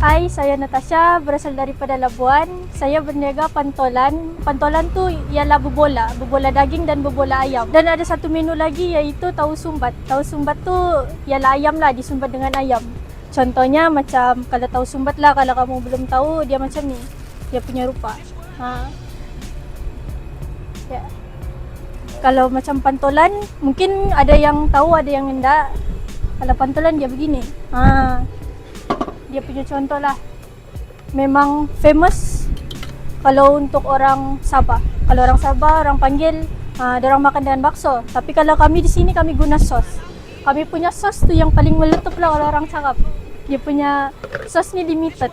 Hai, saya Natasha, berasal daripada Labuan. Saya berniaga pantolan. Pantolan tu ialah berbola daging dan berbola ayam. Dan ada satu menu lagi iaitu tahu sumbat. Tahu sumbat tu ialah ayam lah, disumbat dengan ayam. Contohnya macam kalau tahu sumbat lah, kalau kamu belum tahu dia macam ni. Dia punya rupa. Ya. Kalau macam pantolan, mungkin ada yang tahu, ada yang enggak. Kalau pantolan dia begini. Dia punya contoh lah. Memang famous kalau untuk orang Sabah. Kalau orang Sabah, orang panggil, diorang makan dengan bakso. Tapi kalau kami di sini, kami guna sos. Kami punya sos tu yang paling meletup lah kalau orang cakap. Dia punya sos ni limited.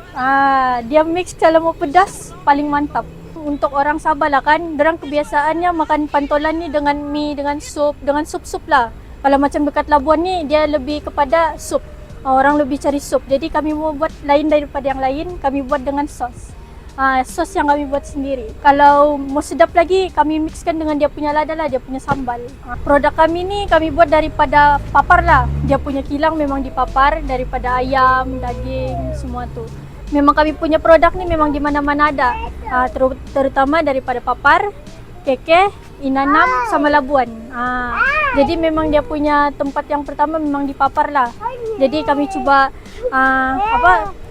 Dia mix kalau mau pedas, paling mantap. Untuk orang Sabah lah kan, diorang kebiasaannya makan pantolan ni dengan mie, dengan sup lah. Kalau macam dekat Labuan ni, dia lebih kepada sup. Orang lebih cari sup. Jadi kami mau buat lain daripada yang lain, kami buat dengan sos. Sos yang kami buat sendiri. Kalau mau sedap lagi, kami mixkan dengan dia punya lada lah, dia punya sambal. Produk kami ni kami buat daripada papar lah. Dia punya kilang memang dipapar daripada ayam, daging, semua tu. Memang kami punya produk ni memang di mana-mana ada. Terutama daripada papar, Keke, Inanam sama Labuan. Jadi memang dia punya tempat yang pertama memang dipapar lah. Jadi kami cuba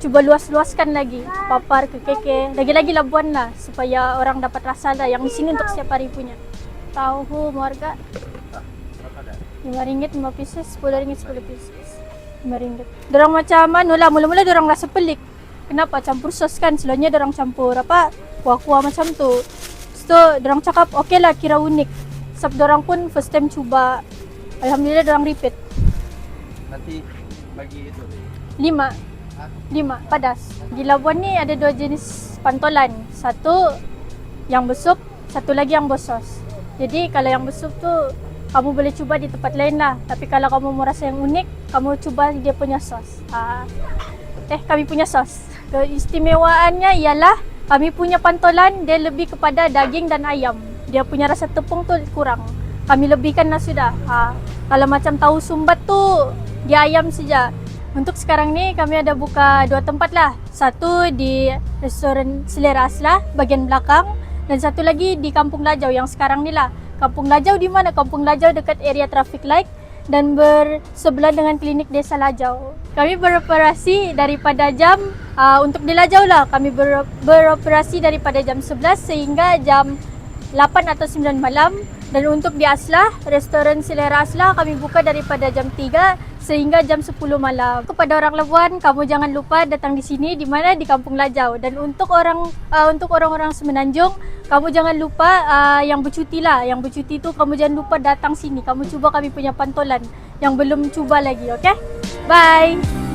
cuba luas-luaskan lagi papar ke Keke, lagi-lagi Labuan lah supaya orang dapat rasa lah yang di sini untuk setiap hari punya. Tahu marga RM5, 5 pieces, RM10, 10 pieces. RM5. Dorang macam mana lah, mula-mula dorang rasa pelik. Kenapa campur sos kan? Selalunya dorang campur kuah-kuah macam tu. So, dorang cakap okey lah, kira unik. Sebab dorang pun first time cuba. Alhamdulillah dorang repeat. Nanti bagi itu 5 padas. Di Labuan ni ada 2 jenis pantolan. Satu yang bersup, satu lagi yang bersos. Jadi kalau yang bersup tu kamu boleh cuba di tempat lain lah. Tapi kalau kamu mau rasa yang unik, kamu cuba dia punya sos. Kami punya sos. Keistimewaannya ialah kami punya pantolan dia lebih kepada daging dan ayam. Dia punya rasa tepung tu kurang. Kami lebihkan lah sudah. Kalau macam tahu sumbat tu dia ayam saja. Untuk sekarang ni kami ada buka 2 tempat lah. Satu di restoran Selera Aslah bagian belakang dan satu lagi di Kampung Lajau yang sekarang ni lah. Kampung Lajau di mana? Kampung Lajau dekat area traffic light dan bersebelah dengan klinik Desa Lajau. Kami beroperasi daripada jam untuk di Lajau lah. Kami beroperasi daripada jam 11 sehingga jam 8 atau 9 malam. Dan untuk di Aslah, restoran Selera Aslah kami buka daripada jam 3 sehingga jam 10 malam. Kepada orang Labuan, kamu jangan lupa datang di sini di mana di Kampung Lajau. Dan untuk orang-orang Semenanjung, kamu jangan lupa yang bercuti lah. Yang bercuti tu kamu jangan lupa datang sini. Kamu cuba kami punya pantolan yang belum cuba lagi, okey? Bye.